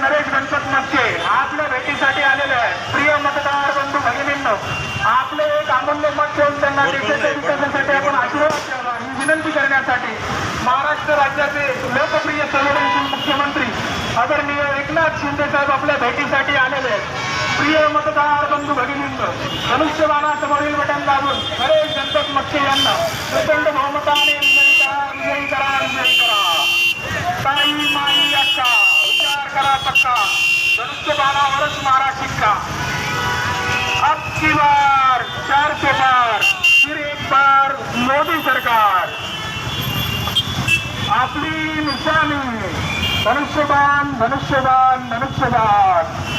नरेश गणपत मस्के आपल्या भेटीसाठी आलेले आहेत. प्रिय मतदार बंधू भगिनींनो, आपले एक अमूल्य मत देऊन त्यांना देशाच्या विकासासाठी आपण आशीर्वाद द्यावा ही विनंती करण्यासाठी महाराष्ट्र राज्याचे लोकप्रिय संवेदनशील मुख्यमंत्री आदरणीय एकनाथ शिंदे साहेब आपल्या भेटीसाठी आलेले आहेत. प्रिय मतदार बंधू भगिनींनो, धनुष्यबाणासमोरील बटन दाबून नरेश गणपत मस्के यांना प्रचंड बहुमताने विजयी करा, विजयी करा, विजयी करा. ताई माई अक्का विचार करा पक्का, धनुष्यबाणावरच मारा शिक्का. अब की बार 400 पार, फिर एक बार मोदी सरकार. आपली निशाणी धनुष्यबाण, धनुष्यबाण, धनुष्यबाण.